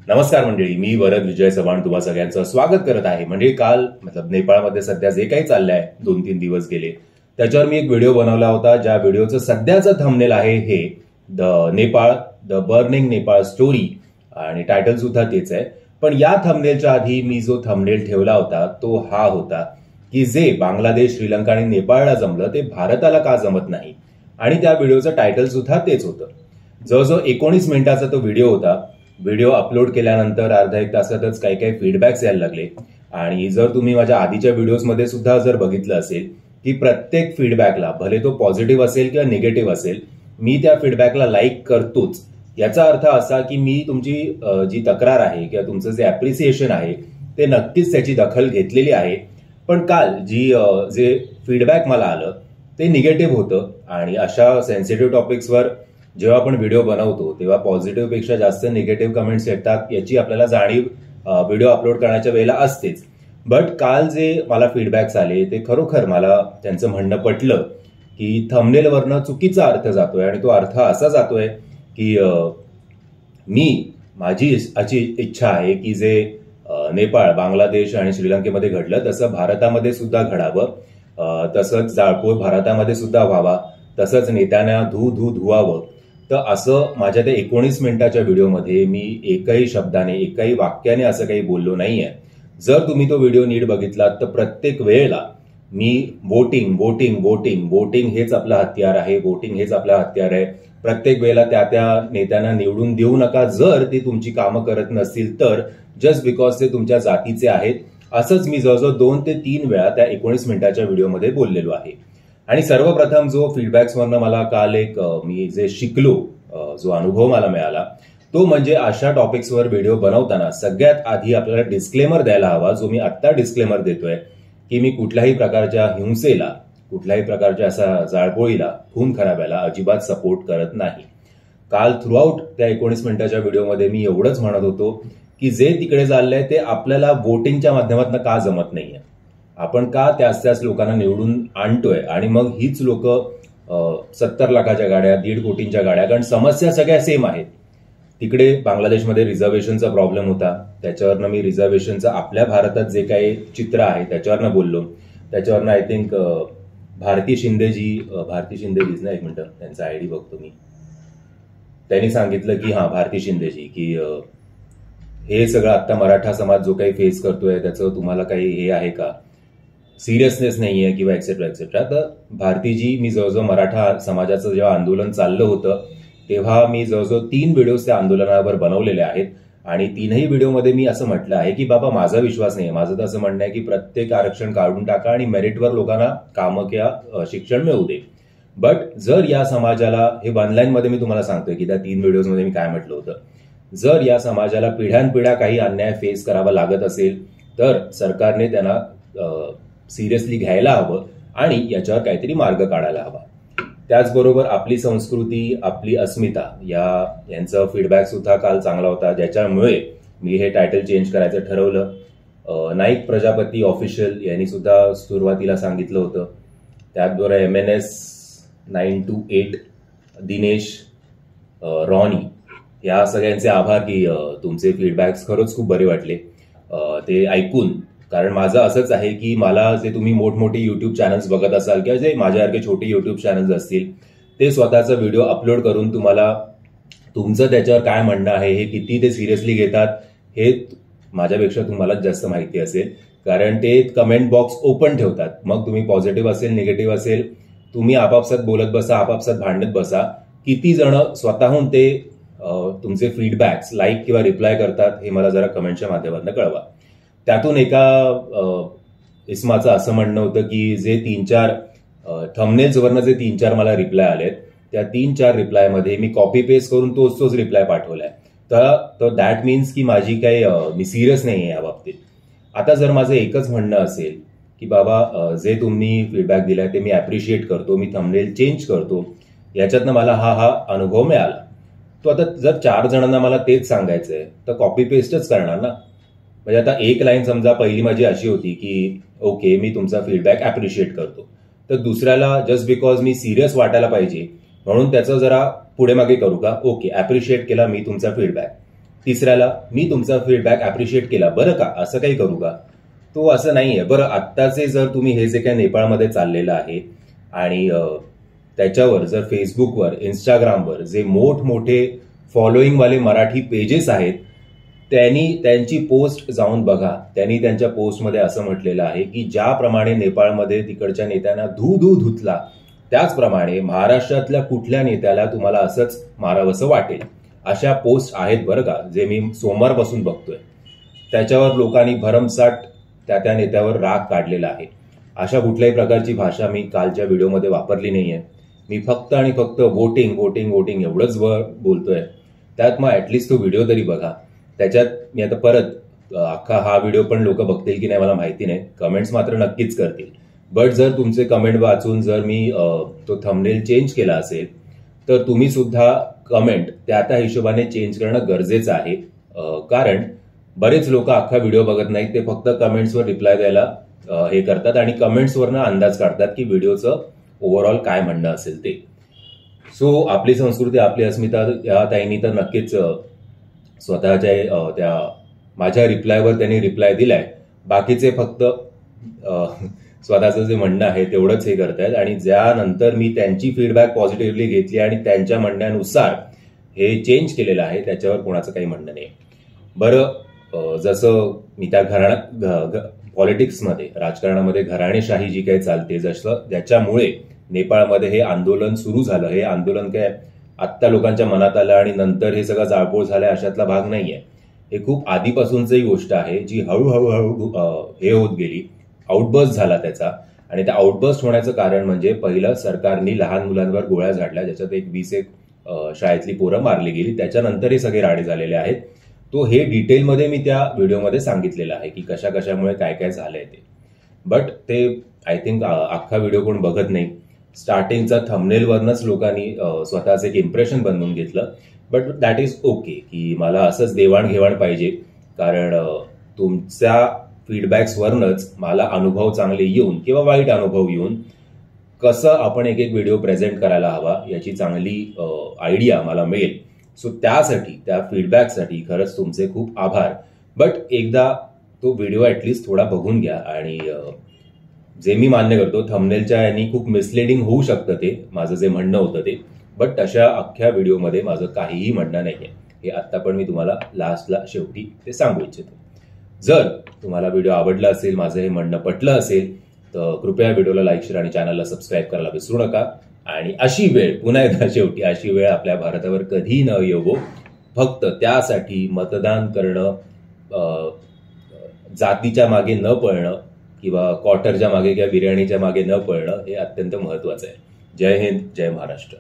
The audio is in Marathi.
नमस्कार मंडळी, मी वरद विजय चव्हाण तुम्हा सगळ्यांचं स्वागत करत आहे. म्हणजे काल नेपाळमध्ये सध्या जे काही चाललंय 2-3 दिवस गेले त्याच्यावर मी एक व्हिडिओ बनवला होता, ज्या व्हिडिओचं सध्याचं थंबनेल आहे हे the Nepal the burning Nepal story आणि टायटल सुद्धा तेच आहे. पण या थंबनेलच्या आधी मी जो थंबनेल ठेवला होता तो हा होता की जे बांगलादेश, श्रीलंका आणि नेपाळला जमलं ते भारताला का जमत नाही, आणि त्या व्हिडिओचं टायटल सुद्धा तेच होतं. जवळजवळ 19 मिनिटाचा तो व्हिडिओ होता. व्हिडिओ अपलोड केल्यानंतर अर्धा एक तासातच काही काही फीडबॅक्स यायला लागले. आणि जर तुम्ही माझ्या आधीच्या व्हिडिओजमध्ये सुद्धा जर बघितलं असेल की प्रत्येक फीडबॅकला, भले तो पॉझिटिव्ह असेल किंवा निगेटिव्ह असेल, मी त्या फीडबॅकला लाईक करतोच. याचा अर्थ असा की मी तुमची जी तक्रार आहे किंवा तुमचं जे अप्रिसिएशन आहे ते नक्कीच त्याची दखल घेतलेली आहे. पण काल जे फीडबॅक मला आलं ते निगेटिव्ह होतं. आणि अशा सेन्सिटिव्ह टॉपिक्सवर जेव्हा आपण व्हिडिओ बनवतो तेव्हा पॉझिटिव्ह पेक्षा जास्त निगेटिव्ह कमेंट्स येतात याची आपल्याला जाणीव व्हिडिओ अपलोड करण्याच्या वेळेला असतेच. बट काल जे मला फीडबॅक्स आले ते खरोखर मला त्यांचं म्हणणं पटलं की थंबनेलवरनं चुकीचा अर्थ जातोय. आणि तो अर्थ असा जातोय की माझी अशी इच्छा आहे की जे नेपाळ, बांगलादेश आणि श्रीलंकेमध्ये घडलं तसं भारतामध्ये सुद्धा घडावं, तसंच जाळपोळ भारतामध्ये सुद्धा व्हावा, तसंच नेत्यांना धुवावं. तर असं माझ्या त्या 19 मिनिटाच्या व्हिडिओमध्ये मी एकही शब्दाने, एकही वाक्याने असं काही बोललो नाहीये. जर तुम्ही तो व्हिडिओ नीट बघितलात तर प्रत्येक वेळेला मी वोटिंग हेच आपलं हत्यार आहे, वोटिंग हेच आपलं हत्यार आहे. प्रत्येक वेळेला त्या नेत्यांना निवडून देऊ नका जर ते तुमची कामं करत नसतील तर, जस्ट बिकॉज ते तुमच्या जातीचे आहेत. असंच मी जवळजवळ 2 ते 3 वेळा त्या 19 मिनिटाच्या व्हिडिओमध्ये बोललेलो आहे. आणि सर्वप्रथम जो फीडबॅक्सवरनं मला काल मी जे शिकलो, जो अनुभव मला मिळाला तो म्हणजे अशा टॉपिक्सवर व्हिडिओ बनवताना सगळ्यात आधी आपल्याला डिस्क्लेमर द्यायला हवा, जो मी आत्ता डिस्क्लेमर देतोय की मी कुठल्याही प्रकारच्या हिंसेला, कुठल्याही प्रकारच्या असा जाळपोळीला, खून खराब्याला अजिबात सपोर्ट करत नाही. काल थ्रूआउट त्या 19 मिनिटाच्या व्हिडिओमध्ये मी एवढंच म्हणत होतो की जे तिकडे चाललंय ते आपल्याला वोटिंगच्या माध्यमातून का जमत नाहीये, आपण का त्याच लोकांना निवडून आणतोय आणि मग हीच लोक 70 लाखाच्या गाड्या, 1.5 कोटींच्या गाड्या, कारण समस्या सगळ्या सेम आहेत. तिकडे बांगलादेशमध्ये रिझर्वेशनचा प्रॉब्लेम होता, त्याच्यावरनं मी रिझर्वेशनचं आपल्या भारतात जे काही चित्र आहे त्याच्यावरनं बोललो. त्याच्यावरनं आय थिंक भारती शिंदेजीच ना, एक मिनिट त्यांचा आयडी बघतो मी, त्यांनी सांगितलं की भारती शिंदेजी की हे सगळं आता मराठा समाज जो काही फेस करतोय त्याचं तुम्हाला काही हे आहे का, सिरियसनेस नाहीये किंवा एक्सेट्रा एक्सेट्रा. तर भारतीजी, मी जवळजवळ मराठा समाजाचं जेव्हा आंदोलन चाललं होतं तेव्हा मी जवळजवळ 3 व्हिडिओज त्या आंदोलनावर बनवलेले आहेत. आणि 3ही व्हिडिओमध्ये मी असं म्हटलं आहे की बाबा माझा विश्वास नाहीये, माझं तर असं म्हणणं आहे की प्रत्येक आरक्षण काढून टाका आणि मेरिटवर लोकांना कामं किंवा शिक्षण मिळू दे. बट जर या समाजाला, हे ऑनलाईनमध्ये मी तुम्हाला सांगतोय की त्या 3 व्हिडिओजमध्ये मी काय म्हटलं होतं, जर या समाजाला पिढ्यानपिढ्या काही अन्याय फेस करावा लागत असेल तर सरकारने त्यांना सिरियसली घ्यायला हवं आणि याच्यावर काहीतरी मार्ग काढायला हवा. त्याचबरोबर आपली संस्कृती, आपली अस्मिता यांचं फीडबॅक सुद्धा काल चांगला होता, ज्याच्यामुळे मी हे टायटल चेंज करायचं ठरवलं. नाईक प्रजापती ऑफिशियल यांनी सुद्धा सुरुवातीला सांगितलं होतं. त्याचबरोबर MNS 928, दिनेश, रॉनी, या सगळ्यांचे आभार की तुमचे फीडबॅक्स खरंच खूप बरे वाटले ते ऐकून. कारण माझं असंच आहे की मला जे तुम्ही मोठमोठे युट्यूब चॅनल्स बघत असाल किंवा जे माझ्यासारखे छोटे युट्यूब चॅनल्स असतील ते स्वतःचा व्हिडिओ अपलोड करून तुम्हाला तुमचं त्याच्यावर काय म्हणणं आहे, हे किती ते सिरियसली घेतात हे माझ्यापेक्षा तुम्हाला जास्त माहिती असेल. कारण ते कमेंट बॉक्स ओपन ठेवतात. मग तुम्ही पॉझिटिव्ह असेल, निगेटिव्ह असेल, तुम्ही आपापसात बोलत बसा, आपापसात भांडत बसा. किती जण स्वतःहून ते तुमचे फीडबॅक्स लाईक किंवा रिप्लाय करतात हे मला जरा कमेंटच्या माध्यमातून कळवा. त्यातून एका इस्माचं असं म्हणणं होतं की जे 3-4 थंबनेल्सवरनं जे 3-4 मला रिप्लाय आलेत त्या 3-4 रिप्लायमध्ये मी कॉपी पेस्ट करून तोच रिप्लाय पाठवलाय. तर दॅट मीन्स की माझी काही मी सिरियस नाही आहे या बाबतीत. आता जर माझं एकच म्हणणं असेल की बाबा जे तुम्ही फीडबॅक दिलाय ते मी अप्रिशिएट करतो, मी थंबनेल चेंज करतो, याच्यातनं मला हा अनुभव मिळाला. तो आता जर 4 जणांना मला तेच सांगायचंय तर कॉपी पेस्टच करणार ना. म्हणजे आता एक लाईन समजा पहिली माझी अशी होती की ओके मी तुमचा फीडबॅक अप्रिशिएट करतो, तर दुसऱ्याला जस्ट बिकॉज मी सिरियस वाटायला पाहिजे म्हणून त्याचं जरा पुढे मागे करू का, ओके अप्रिशिएट केला मी तुमचा फीडबॅक, तिसऱ्याला मी तुमचा फीडबॅक अप्रिशिएट केला बरं का, असं काही करू का? तो असं नाहीये. बरं, आत्ताचे जर तुम्ही हे जे काही नेपाळमध्ये चाललेलं आहे आणि त्याच्यावर जर फेसबुकवर, इंस्टाग्रामवर जे मोठमोठे फॉलोईंगवाले मराठी पेजेस आहेत त्यांची पोस्ट जाऊन बघा. त्यांनी त्यांच्या पोस्टमध्ये असं म्हटलेलं आहे की ज्याप्रमाणे नेपाळमध्ये तिकडच्या नेत्यांना धुतला, त्याचप्रमाणे महाराष्ट्रातल्या कुठल्या नेत्याला तुम्हाला असंच मारावंसं वाटेल, अशा पोस्ट आहेत बरं का, जे मी सोमवारपासून बघतोय. त्याच्यावर लोकांनी भरमसाठ त्या नेत्यावर राग काढलेला आहे. अशा कुठल्याही प्रकारची भाषा मी कालच्या व्हिडिओमध्ये वापरली नाहीये. मी फक्त आणि फक्त वोटिंग एवढंच बोलतोय. त्यात मग ऍटलिस्ट तो व्हिडिओ तरी बघा. त्याच्यात मी आता परत अख्खा हा व्हिडिओ पण लोक बघतील की नाही मला माहिती नाही, कमेंट्स मात्र नक्कीच करतील. बट जर तुमचे कमेंट वाचून जर मी तो थंबनेल चेंज केला असेल तर तुम्ही सुद्धा कमेंट त्या हिशोबाने चेंज करणं गरजेचं आहे. कारण बरेच लोक अख्खा व्हिडिओ बघत नाहीत, ते फक्त कमेंट्सवर रिप्लाय द्यायला हे करतात आणि कमेंट्सवरनं अंदाज काढतात की व्हिडिओचं ओव्हरऑल काय म्हणणं असेल ते. सो आपली संस्कृती, आपली अस्मिता या ताईंनी तर नक्कीच स्वतःच्या त्या माझ्या रिप्लायवर त्यांनी रिप्लाय दिलाय. बाकीचे फक्त स्वतःचं जे म्हणणं आहे तेवढंच हे करतायत आणि ज्यानंतर मी त्यांची फीडबॅक पॉझिटिव्हली घेतली आणि त्यांच्या म्हणण्यानुसार हे चेंज केलेलं आहे, त्याच्यावर कोणाचं काही म्हणणं नाही. बरं, जसं मी त्या पॉलिटिक्समध्ये, राजकारणामध्ये घराणेशाही जी काही चालते, जसं ज्याच्यामुळे नेपाळमध्ये हे आंदोलन सुरू झालं, हे आंदोलन काय आत्ता लोकांच्या मनात आलं आणि नंतर हे सगळं जाळपोळ झालंय अशातला भाग नाहीये. हे खूप आधीपासूनची गोष्ट आहे जी हळूहळू हे होत गेली. आउटबर्स्ट झाला त्याचा, आणि त्या आउटबर्स्ट होण्याचं कारण म्हणजे पहिलं सरकारने लहान मुलांवर गोळ्या झाडल्या, ज्याच्यात 20 शाळेतली पोरं मारली गेली. त्याच्यानंतर हे सगळे राडे झालेले आहेत. तो हे डिटेलमध्ये मी त्या व्हिडिओमध्ये सांगितलेलं आहे की कशामुळे काय काय झालंय ते. बट ते आय थिंक अख्खा व्हिडिओ कोण बघत नाही. स्टार्टिंगचा थंबनेलवरनच लोकांनी स्वतःचं एक इम्प्रेशन बनवून घेतलं. बट दॅट इज ओके की मला असंच देवाणघेवाण पाहिजे, कारण तुमच्या फीडबॅक्सवरनच मला अनुभव चांगले येऊन किंवा वाईट अनुभव येऊन कसं आपण एक व्हिडिओ प्रेझेंट करायला हवा याची चांगली आयडिया मला मिळेल. सो त्यासाठी, त्या फीडबॅकसाठी खरंच तुमचे खूप आभार. बट एकदा तो व्हिडिओ ऍटलिस्ट थोडा बघून घ्या. आणि जे मी मान्य करतो, थंबनेलच्या यांनी खूप मिसलिडिंग होऊ शकतं ते माझं जे म्हणणं होतं ते. बट तशा अख्ख्या व्हिडिओमध्ये माझं काहीही म्हणणं नाहीये. हे आत्ता पण मी तुम्हाला लास्टला शेवटी ते सांगू इच्छितो. जर तुम्हाला व्हिडिओ आवडला असेल, माझं हे म्हणणं पटलं असेल, तर कृपया व्हिडिओला लाईक, शेअर आणि चॅनलला सबस्क्राईब करायला विसरू नका. आणि अशी वेळ, पुन्हा एकदा शेवटी, अशी वेळ आपल्या भारतावर कधी न येवो. फक्त त्यासाठी मतदान करणं, जातीच्या मागे न पळणं किंवा क्वार्टरच्या मागे किंवा बिर्याणीच्या मागे न पळणं हे अत्यंत महत्वाचं आहे. जय हिंद, जय महाराष्ट्र.